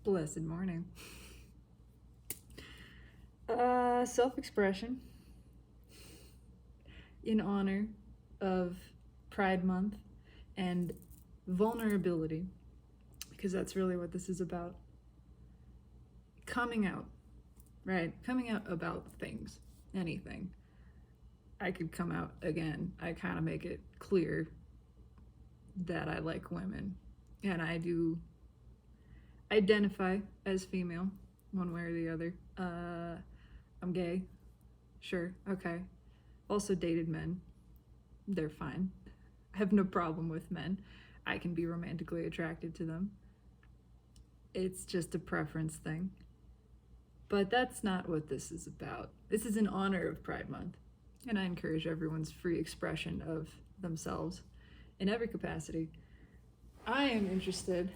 Blessed morning. Self-expression in honor of Pride Month and vulnerability, because that's really what this is about. Coming out, right? Coming out about things, anything. I could come out again. I kind of make it clear that I like women, and I do identify as female, one way or the other. I'm gay, sure, okay. Also dated men, they're fine. I have no problem with men. I can be romantically attracted to them. It's just a preference thing. But that's not what this is about. This is in honor of Pride Month, and I encourage everyone's free expression of themselves in every capacity. I am interested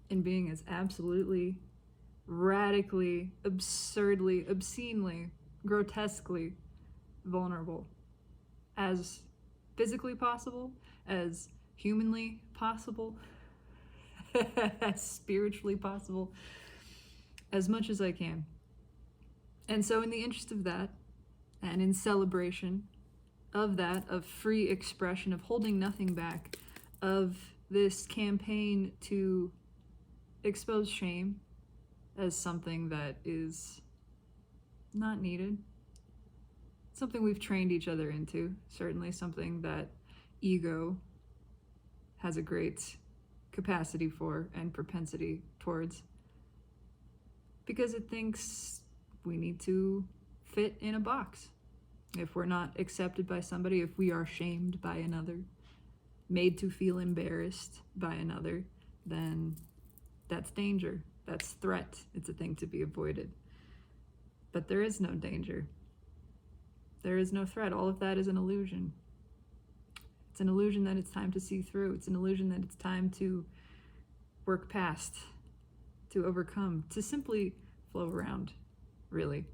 in being as absolutely, radically, absurdly, obscenely, grotesquely vulnerable as physically possible, as humanly possible, as spiritually possible, as much as I can. And so in the interest of that, and in celebration of that, of free expression, of holding nothing back, of this campaign to expose shame as something that is not needed, something we've trained each other into, certainly something that ego has a great capacity for and propensity towards, because it thinks we need to fit in a box. If we're not accepted by somebody, if we are shamed by another, made to feel embarrassed by another, then that's danger, that's threat, it's a thing to be avoided. But there is no danger. There is no threat. All of that is an illusion. It's an illusion that it's time to see through. It's an illusion that it's time to work past, to overcome, to simply flow around, really.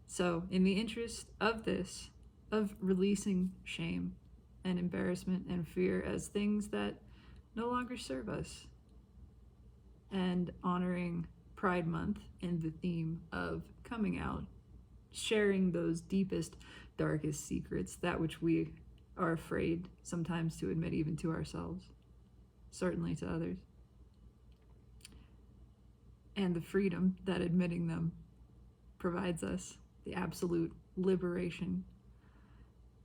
So in the interest of this, of releasing shame and embarrassment and fear as things that no longer serve us, and honoring Pride Month and the theme of coming out, sharing those deepest, darkest secrets, that which we are afraid sometimes to admit even to ourselves, certainly to others, and the freedom that admitting them provides us, the absolute liberation.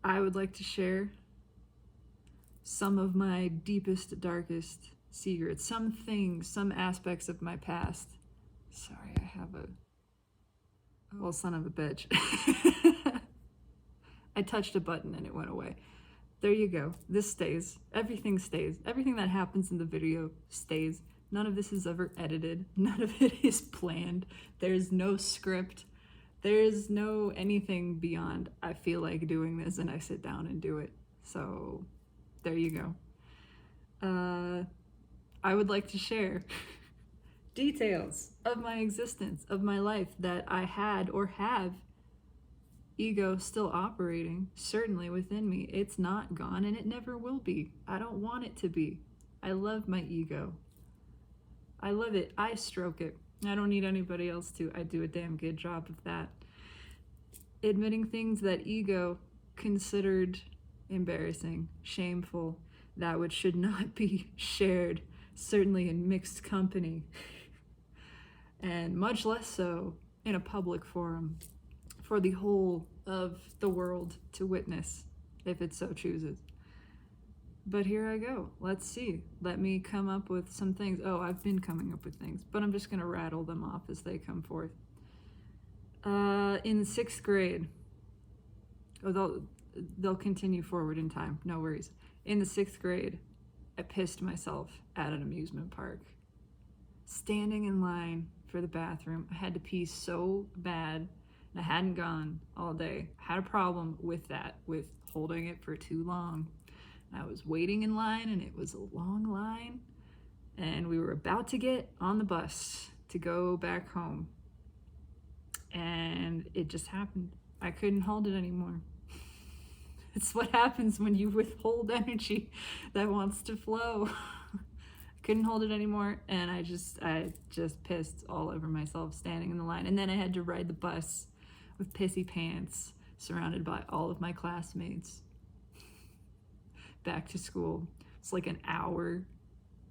I would like to share some of my deepest, darkest secrets, some things, some aspects of my past. Sorry, I have a... well, son of a bitch. I touched a button and it went away. There you go. This stays. Everything stays. Everything that happens in the video stays. None of this is ever edited. None of it is planned. There's no script. There's no anything beyond I feel like doing this and I sit down and do it. So there you go. I would like to share details of my existence, of my life, that I had or have ego still operating, certainly within me. It's not gone and it never will be. I don't want it to be. I love my ego. I love it. I stroke it. I don't need anybody else to. I do a damn good job of that. Admitting things that ego considered embarrassing, shameful, that which should not be shared, certainly in mixed company, and much less so in a public forum for the whole of the world to witness, if it so chooses. But here I go. Let's see. Let me come up with some things. Oh, I've been coming up with things, but I'm just going to rattle them off as they come forth. In 6th grade, they'll continue forward in time, no worries. In the 6th grade, I pissed myself at an amusement park. Standing in line for the bathroom, I had to pee so bad, and I hadn't gone all day. I had a problem with that, with holding it for too long. I was waiting in line, and it was a long line, and we were about to get on the bus to go back home, and it just happened. I couldn't hold it anymore. It's what happens when you withhold energy that wants to flow. I couldn't hold it anymore, and I just pissed all over myself standing in the line. And then I had to ride the bus with pissy pants, surrounded by all of my classmates, back to school. It's like an hour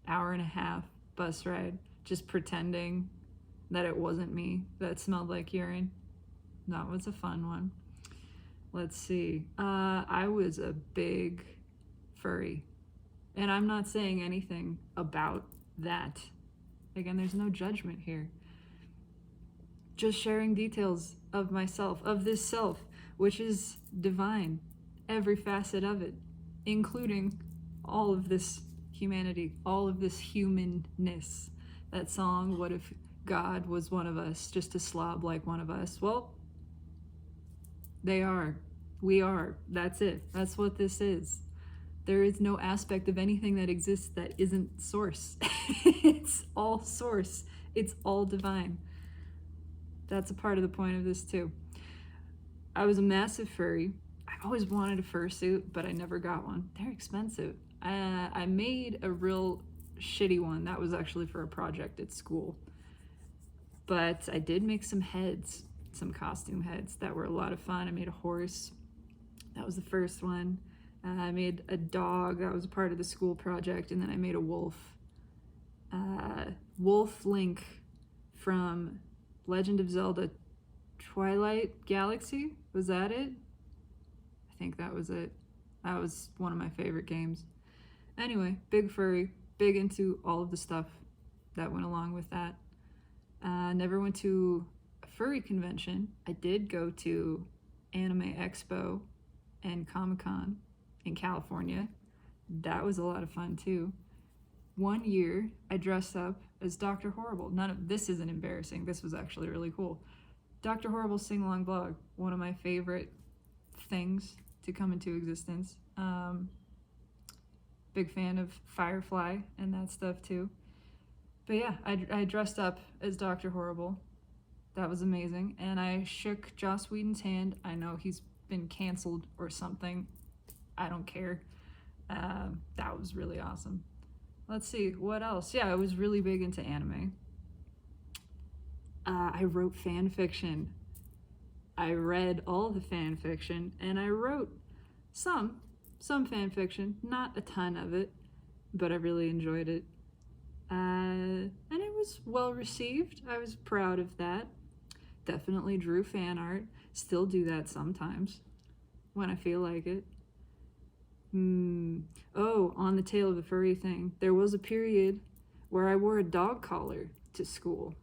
and a half bus ride, just pretending that it wasn't me that smelled like urine. That was a fun one. Let's see. I was a big furry. And I'm not saying anything about that. Again, there's no judgment here. Just sharing details of myself, of this self, which is divine. Every facet of it, including all of this humanity, all of this humanness. That song, What If God Was One of Us, just a slob like one of us? Well, they are. We are. That's it. That's what this is. There is no aspect of anything that exists that isn't source. It's all source. It's all divine. That's a part of the point of this too. I was a massive furry. I always wanted a fursuit, but I never got one. They're expensive. I made a real shitty one. That was actually for a project at school. But I did make some heads, some costume heads that were a lot of fun. I made a horse. That was the first one. I made a dog. That was a part of the school project. And then I made a wolf. Wolf Link from Legend of Zelda Twilight Galaxy. Was that it? I think that was it. That was one of my favorite games. Anyway, big furry. Big into all of the stuff that went along with that. Never went to a furry convention. I did go to Anime Expo and Comic-Con in California. That was a lot of fun too. One year I dressed up as Dr. Horrible. None of this isn't embarrassing. This was actually really cool. Dr. Horrible sing-along blog, one of my favorite things to come into existence. Big fan of Firefly and that stuff too. But yeah, I dressed up as Dr. Horrible. That was amazing. And I shook Joss Whedon's hand. I know he's been canceled or something. I don't care. That was really awesome. Let's see, what else? Yeah, I was really big into anime. I wrote fan fiction. I read all the fan fiction, and I wrote some fan fiction, not a ton of it, but I really enjoyed it. And it was well received. I was proud of that. Definitely drew fan art. Still do that sometimes when I feel like it. Oh, on the tail of the furry thing, there was a period where I wore a dog collar to school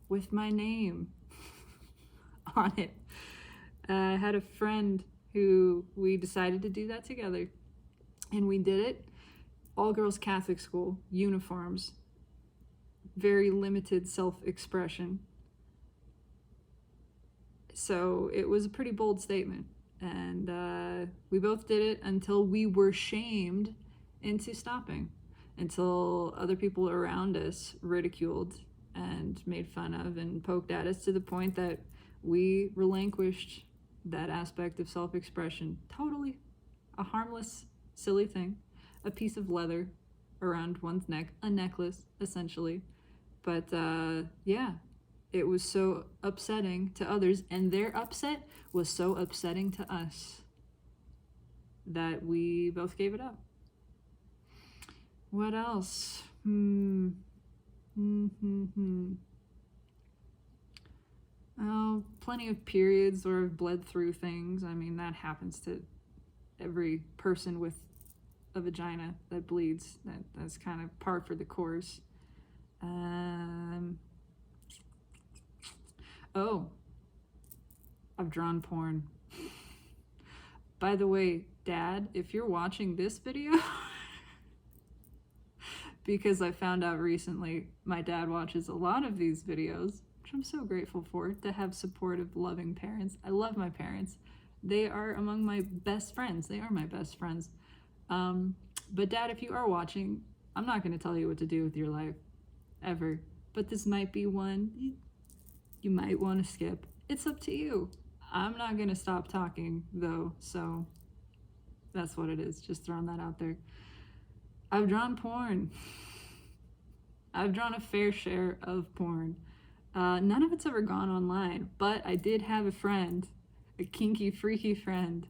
with my name on it. I had a friend who we decided to do that together, and we did it. All girls Catholic school, uniforms, very limited self-expression. So it was a pretty bold statement. And we both did it until we were shamed into stopping, until other people around us ridiculed and made fun of and poked at us to the point that we relinquished that aspect of self-expression. Totally a harmless, silly thing, a piece of leather around one's neck, a necklace, essentially. But yeah, it was so upsetting to others, and their upset was so upsetting to us that we both gave it up. What else? Oh, plenty of periods where I've bled through things. I mean, that happens to every person with a vagina that bleeds. That's kind of par for the course. Oh, I've drawn porn. By the way, Dad, if you're watching this video, because I found out recently my dad watches a lot of these videos, which I'm so grateful for, to have supportive, loving parents. I love my parents. They are among my best friends. They are my best friends. But Dad, if you are watching, I'm not going to tell you what to do with your life, ever. But this might be one you might want to skip. It's up to you. I'm not going to stop talking, though, so that's what it is. Just throwing that out there. I've drawn porn. I've drawn a fair share of porn. None of it's ever gone online, but I did have a friend, a kinky, freaky friend,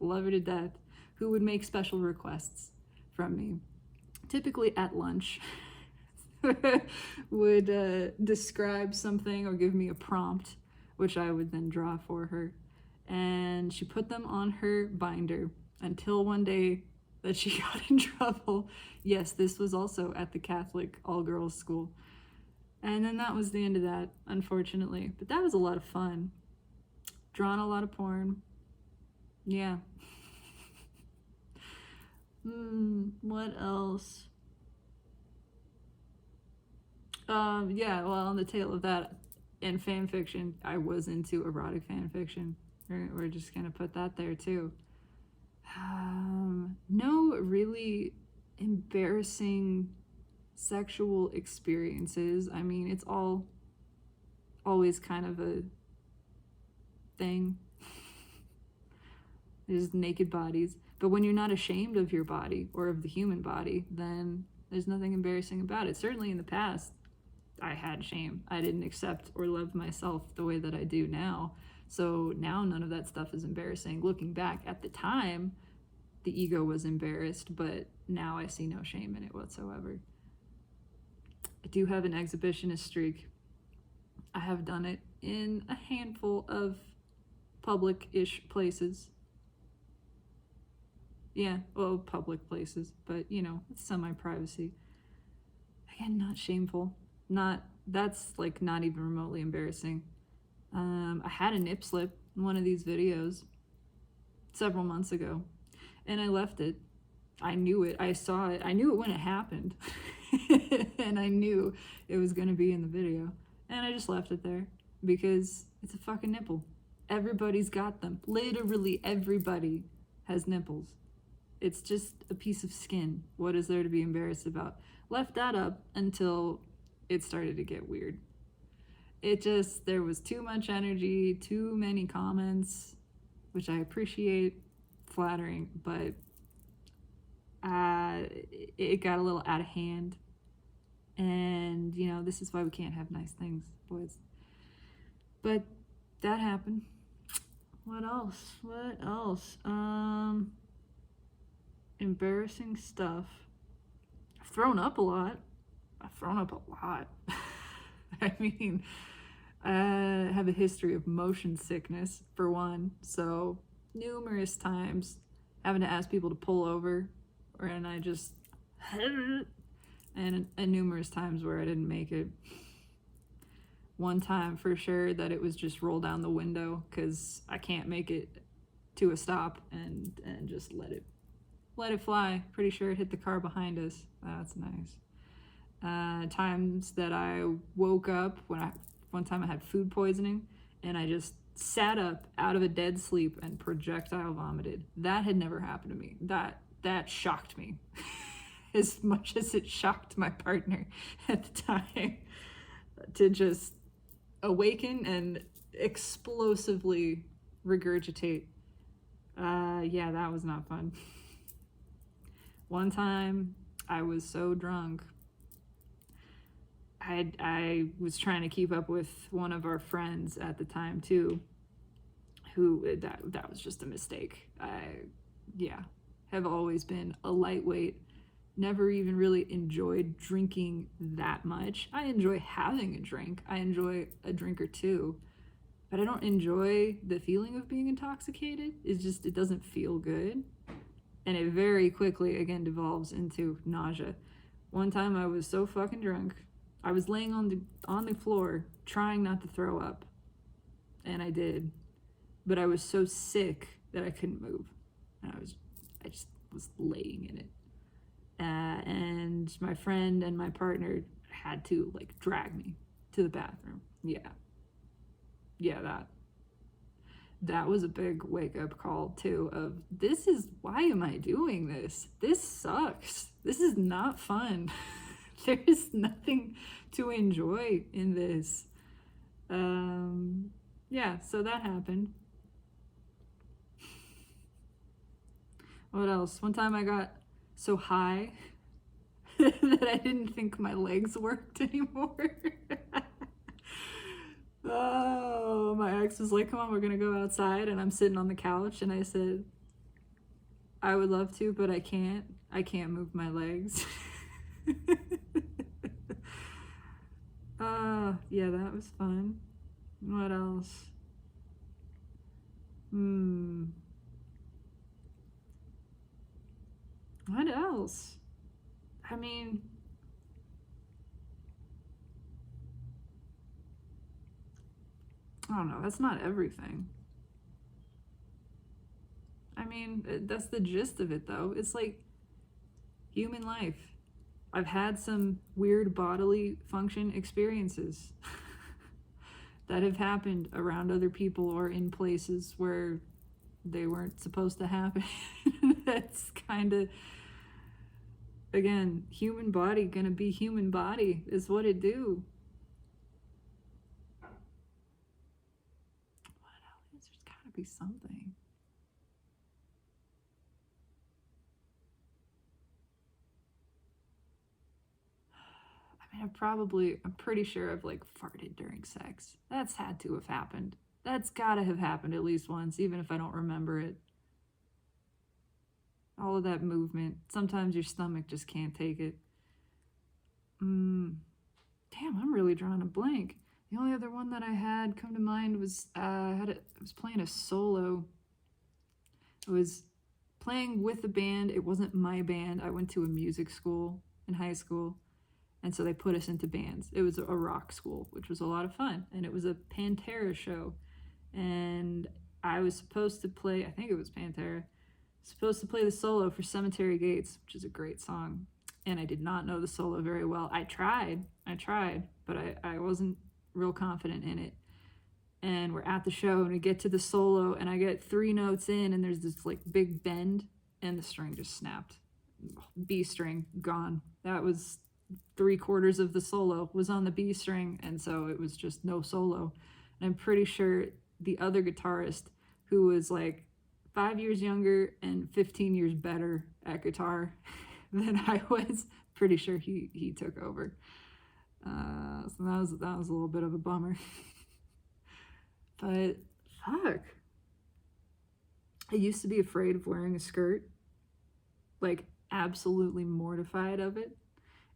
love her to death, who would make special requests from me, typically at lunch. Would describe something or give me a prompt, which I would then draw for her. And she put them on her binder until one day that she got in trouble. Yes, this was also at the Catholic all-girls school. And then that was the end of that, unfortunately. But that was a lot of fun. Drawn a lot of porn. Yeah. What else? Yeah, well, on the tail of that, in fan fiction, I was into erotic fan fiction. We're just gonna put that there too. No really embarrassing sexual experiences. I mean, it's all always kind of a thing. There's naked bodies. But when you're not ashamed of your body or of the human body, then there's nothing embarrassing about it. Certainly in the past, I had shame. I didn't accept or love myself the way that I do now. So now none of that stuff is embarrassing. Looking back at the time, the ego was embarrassed, but now I see no shame in it whatsoever. I do have an exhibitionist streak. I have done it in a handful of public-ish places. Yeah, well, public places, but you know, it's semi-privacy. Again, not shameful. That's like not even remotely embarrassing. I had a nip slip in one of these videos several months ago, and I left it. I knew it. I saw it. I knew it when it happened, and I knew it was going to be in the video, and I just left it there because it's a fucking nipple. Everybody's got them. Literally everybody has nipples. It's just a piece of skin. What is there to be embarrassed about? Left that up until it started to get weird. There was too much energy, too many comments, which I appreciate, flattering, but it got a little out of hand. And, you know, this is why we can't have nice things, boys. But that happened. What else? Embarrassing stuff. I've thrown up a lot. I mean, I have a history of motion sickness, for one, so numerous times having to ask people to pull over, and I just, and numerous times where I didn't make it. One time for sure that it was just roll down the window because I can't make it to a stop and just let it fly. Pretty sure it hit the car behind us. That's nice. Times that I woke up one time I had food poisoning and I just sat up out of a dead sleep and projectile vomited. That had never happened to me. That shocked me as much as it shocked my partner at the time, to just awaken and explosively regurgitate. Yeah, that was not fun. One time I was so drunk, I was trying to keep up with one of our friends at the time too, who that was just a mistake. I have always been a lightweight, never even really enjoyed drinking that much. I enjoy having a drink. I enjoy a drink or two, but I don't enjoy the feeling of being intoxicated. It doesn't feel good. And it very quickly, again, devolves into nausea. One time I was so fucking drunk, I was laying on the floor trying not to throw up. And I did. But I was so sick that I couldn't move. And I just was laying in it. And my friend and my partner had to like drag me to the bathroom. Yeah, that was a big wake-up call too of, why am I doing this? This sucks. This is not fun. There is nothing to enjoy in this. Yeah, so that happened. What else? One time I got so high that I didn't think my legs worked anymore. Oh, my ex was like, come on, we're gonna go outside. And I'm sitting on the couch, and I said, I would love to, but I can't. I can't move my legs. Yeah, that was fun. What else? What else? I mean, I don't know. That's not everything. I mean, that's the gist of it, though. It's like human life. I've had some weird bodily function experiences that have happened around other people or in places where they weren't supposed to happen. That's kind of, again, human body gonna be human body is what it do. What else? There's gotta be something. I mean, I'm pretty sure I've like farted during sex. That's had to have happened. That's gotta have happened at least once, even if I don't remember it. All of that movement. Sometimes your stomach just can't take it. Damn, I'm really drawing a blank. The only other one that I had come to mind was I was playing a solo. I was playing with a band. It wasn't my band. I went to a music school in high school, and so they put us into bands. It was a rock school, which was a lot of fun, and it was a Pantera show, and I was supposed to play. I think it was Pantera. Supposed to play the solo for Cemetery Gates, which is a great song, and I did not know the solo very well. I tried, but I wasn't real confident in it. And we're at the show, and we get to the solo, and I get 3 notes in, and there's this like big bend, and the string just snapped. B string gone. That was 3/4 of the solo was on the B string, and so it was just no solo. And I'm pretty sure the other guitarist, who was like 5 years younger and 15 years better at guitar than I was, pretty sure he took over. So that was a little bit of a bummer. But fuck, I used to be afraid of wearing a skirt, like absolutely mortified of it.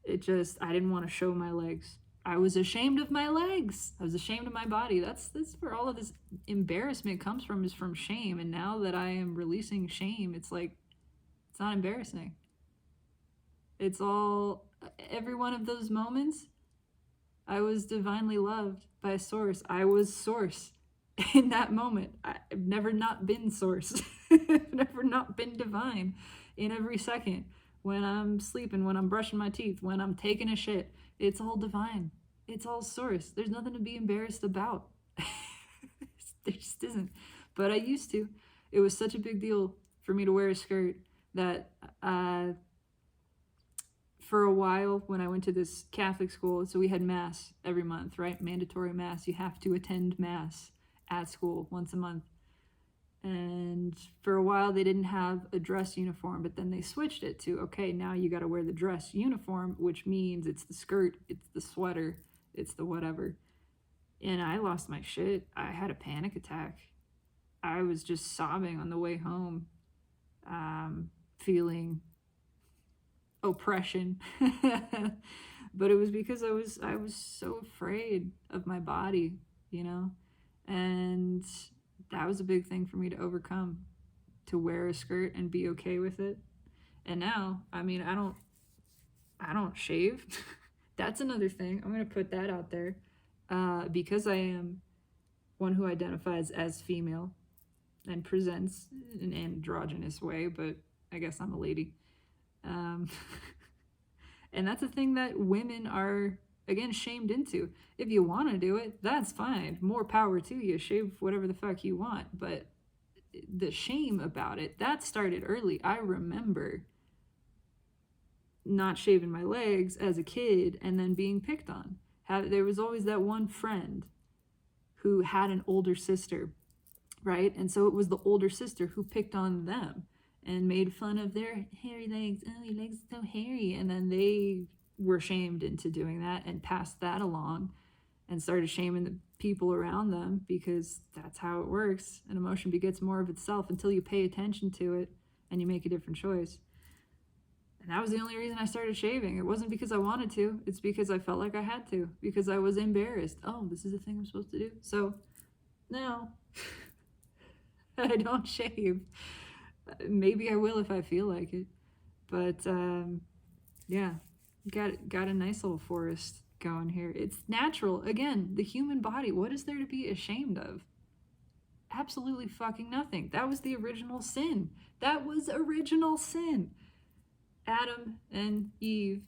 I didn't want to show my legs. I was ashamed of my legs. I was ashamed of my body. That's where all of this embarrassment comes from, is from shame. And now that I am releasing shame, it's like, it's not embarrassing. It's all, every one of those moments, I was divinely loved by Source. I was Source in that moment. I've never not been Source. I've never not been divine in every second. When I'm sleeping, when I'm brushing my teeth, when I'm taking a shit, it's all divine. It's all Source. There's nothing to be embarrassed about. There just isn't. But I used to. It was such a big deal for me to wear a skirt that for a while, when I went to this Catholic school, so we had Mass every month, right? Mandatory Mass. You have to attend Mass at school once a month. And for a while, they didn't have a dress uniform, but then they switched it to, okay, now you got to wear the dress uniform, which means it's the skirt, it's the sweater, it's the whatever. And I lost my shit. I had a panic attack. I was just sobbing on the way home, feeling oppression. But it was because I was so afraid of my body, you know? And that was a big thing for me to overcome, to wear a skirt and be okay with it. And now, I mean, I don't shave. That's another thing. I'm going to put that out there. Because I am one who identifies as female and presents in an androgynous way, but I guess I'm a lady. And that's a thing that women are, again, shamed into. If you want to do it, that's fine. More power to you. Shave whatever the fuck you want. But the shame about it, that started early. I remember not shaving my legs as a kid and then being picked on. There was always that one friend who had an older sister, right? And so it was the older sister who picked on them. and made fun of their hairy legs. Oh, your legs are so hairy. And then they were shamed into doing that and passed that along and started shaming the people around them, because that's how it works. An emotion begets more of itself until you pay attention to it and you make a different choice. And that was the only reason I started shaving. It wasn't because I wanted to. It's because I felt like I had to, because I was embarrassed. Oh, this is a thing I'm supposed to do. So now I don't shave. Maybe I will if I feel like it. But yeah, got a nice little forest going here. It's natural. Again, the human body. What is there to be ashamed of? Absolutely fucking nothing. That was the original sin. That was original sin. Adam and Eve,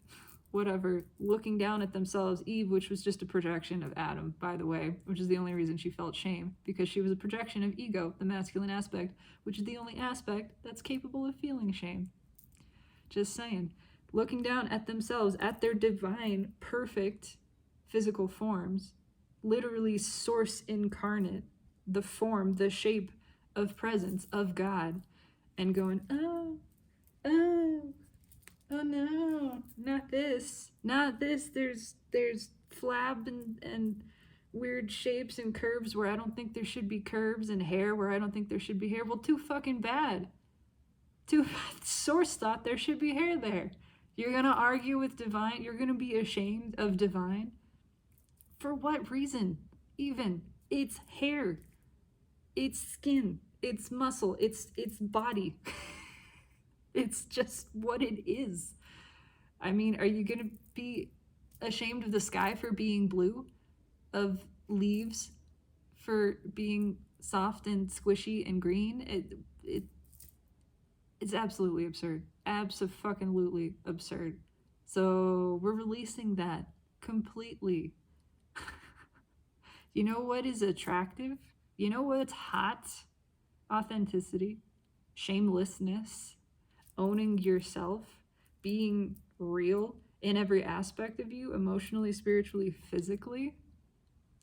whatever, looking down at themselves. Eve, which was just a projection of Adam, by the way, which is the only reason she felt shame, because she was a projection of ego, the masculine aspect, which is the only aspect that's capable of feeling shame. Just saying. Looking down at themselves, at their divine, perfect physical forms, literally source incarnate, the form, the shape of presence of God, and going, oh, oh no, not this, there's flab and weird shapes and curves where I don't think there should be curves, and hair where I don't think there should be hair. Well, too fucking bad. Source thought there should be hair there. You're gonna argue with divine? You're gonna be ashamed of divine? For what reason? Even it's hair, it's skin, it's muscle, it's body. It's just what it is. I mean, are you gonna be ashamed of the sky for being blue, of leaves for being soft and squishy and green? It's absolutely absurd. Abso-fucking-lutely absurd. So we're releasing that completely. You know what is attractive? You know what's hot? Authenticity, shamelessness, owning yourself, being real in every aspect of you, emotionally, spiritually, physically,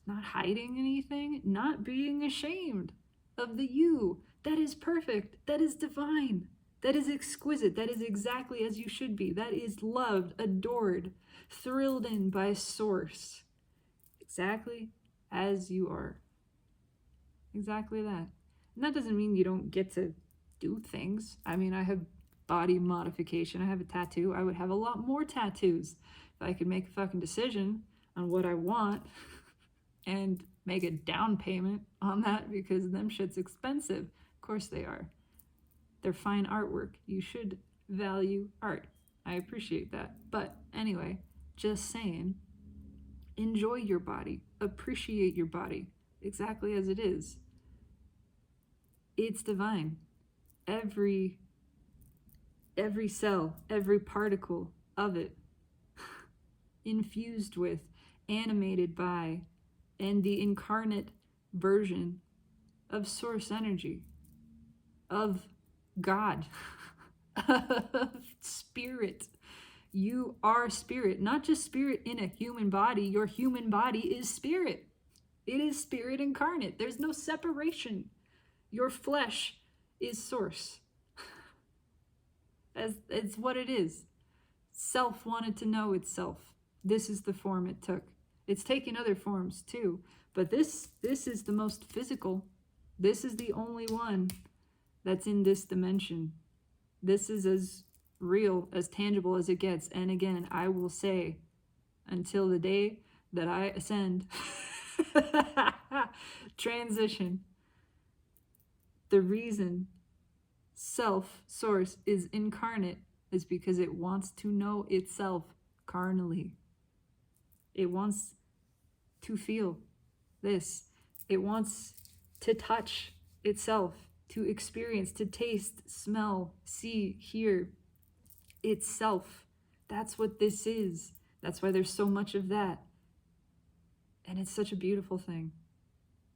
not hiding anything, not being ashamed of the you that is perfect, that is divine, that is exquisite, that is exactly as you should be, that is loved, adored, thrilled in by source, exactly as you are. Exactly that. And that doesn't mean you don't get to do things. I mean, I have body modification. I have a tattoo. I would have a lot more tattoos if I could make a fucking decision on what I want and make a down payment on that, because them shit's expensive. Of course they are. They're fine artwork. You should value art. I appreciate that. But anyway, just saying, enjoy your body. Appreciate your body exactly as it is. It's divine. Every cell, every particle of it, infused with, animated by, and the incarnate version of source energy, of God, of spirit. You are spirit, not just spirit in a human body. Your human body is spirit. It is spirit incarnate. There's no separation. Your flesh is source. It's what it is. Self wanted to know itself. This is the form it took. It's taken other forms too, but this is the most physical. This is the only one that's in this dimension. This is as real, as tangible as it gets. And again, I will say, until the day that I ascend, transition, the reason self, source, is incarnate is because it wants to know itself carnally. It wants to feel this. It wants to touch itself, to experience, to taste, smell, see, hear itself. That's what this is. That's why there's so much of that. And it's such a beautiful thing.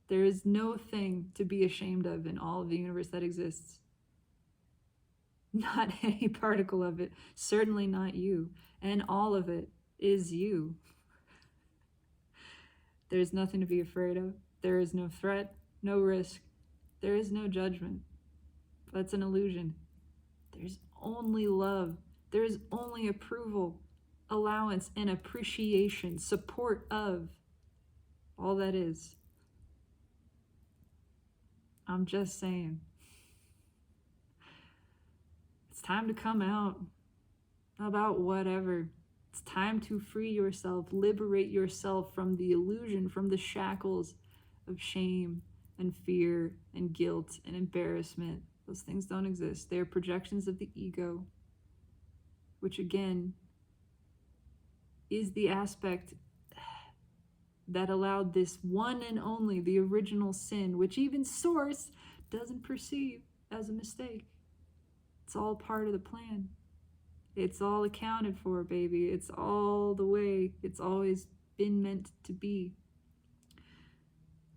There is no thing to be ashamed of in all of the universe that exists. Not any particle of it. Certainly not you. And all of it is you. There is nothing to be afraid of. There is no threat, no risk. There is no judgment. That's an illusion. There's only love. There's only approval, allowance, and appreciation, support of all that is. I'm just saying. It's time to come out about whatever. It's time to free yourself, liberate yourself from the illusion, from the shackles of shame and fear and guilt and embarrassment. Those things don't exist. They are projections of the ego, which again is the aspect that allowed this one and only, the original sin, which even Source doesn't perceive as a mistake. It's all part of the plan. It's all accounted for, baby. It's all the way it's always been meant to be.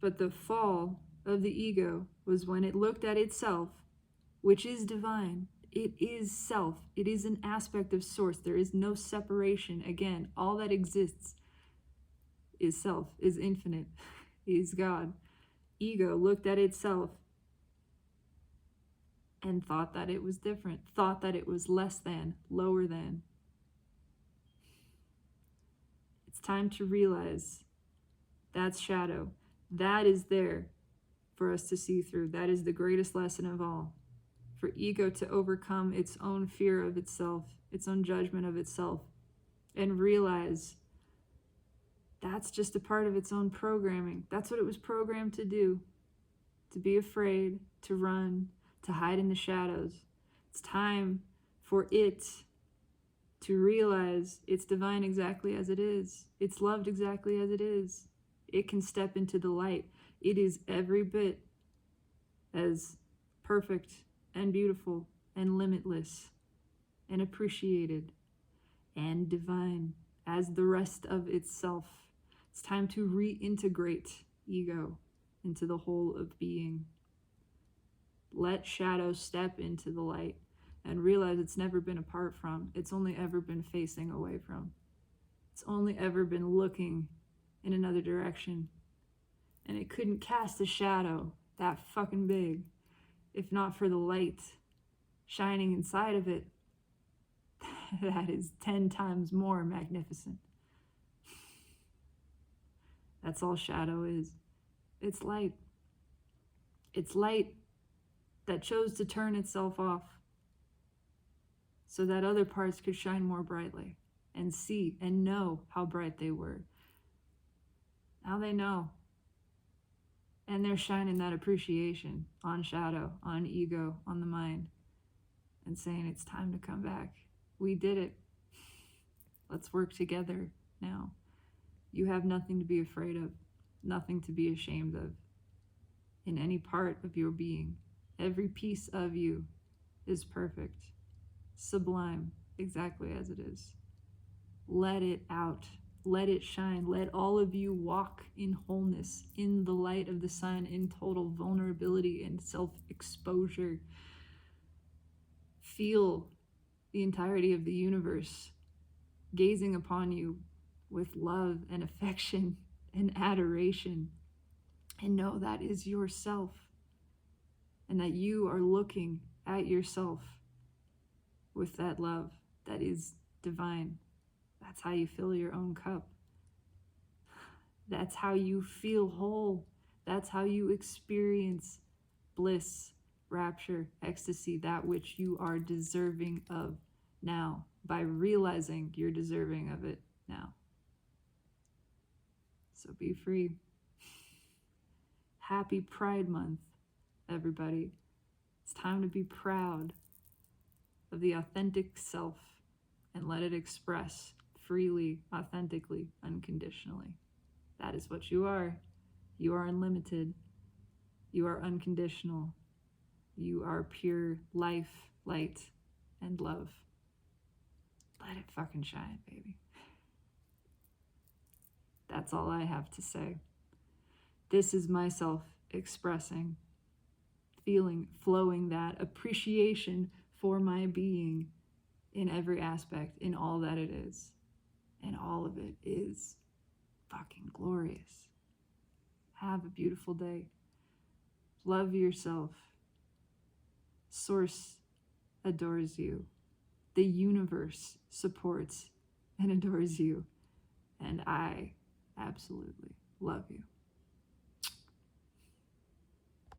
But the fall of the ego was when it looked at itself, which is divine. It is self. It is an aspect of Source. There is no separation. Again, all that exists is self, is infinite, is God. Ego looked at itself and thought that it was different, thought that it was less than, lower than. It's time to realize that's shadow. That is there for us to see through. That is the greatest lesson of all. For ego to overcome its own fear of itself, its own judgment of itself, and realize that's just a part of its own programming. That's what it was programmed to do. To be afraid, to run, to hide in the shadows. It's time for it to realize it's divine exactly as it is. It's loved exactly as it is. It can step into the light. It is every bit as perfect and beautiful and limitless and appreciated and divine as the rest of itself. It's time to reintegrate ego into the whole of being. Let shadow step into the light and realize it's never been apart from. It's only ever been facing away from. It's only ever been looking in another direction. And it couldn't cast a shadow that fucking big if not for the light shining inside of it. That is 10 times more magnificent. That's all shadow is. It's light. It's light that chose to turn itself off so that other parts could shine more brightly and see and know how bright they were. Now they know. And they're shining that appreciation on shadow, on ego, on the mind, and saying it's time to come back. We did it. Let's work together now. You have nothing to be afraid of, nothing to be ashamed of in any part of your being. Every piece of you is perfect, sublime, exactly as it is. Let it out. Let it shine. Let all of you walk in wholeness, in the light of the sun, in total vulnerability and self-exposure. Feel the entirety of the universe gazing upon you with love and affection and adoration. And know that is yourself. And that you are looking at yourself with that love that is divine. That's how you fill your own cup. That's how you feel whole. That's how you experience bliss, rapture, ecstasy, that which you are deserving of now, by realizing you're deserving of it now. So be free. Happy Pride Month, everybody. It's time to be proud of the authentic self and let it express freely, authentically, unconditionally. That is what you are. You are unlimited. You are unconditional. You are pure life, light, and love. Let it fucking shine, baby. That's all I have to say. This is myself expressing, feeling, flowing that appreciation for my being in every aspect, in all that it is. And all of it is fucking glorious. Have a beautiful day. Love yourself. Source adores you. The universe supports and adores you. And I absolutely love you.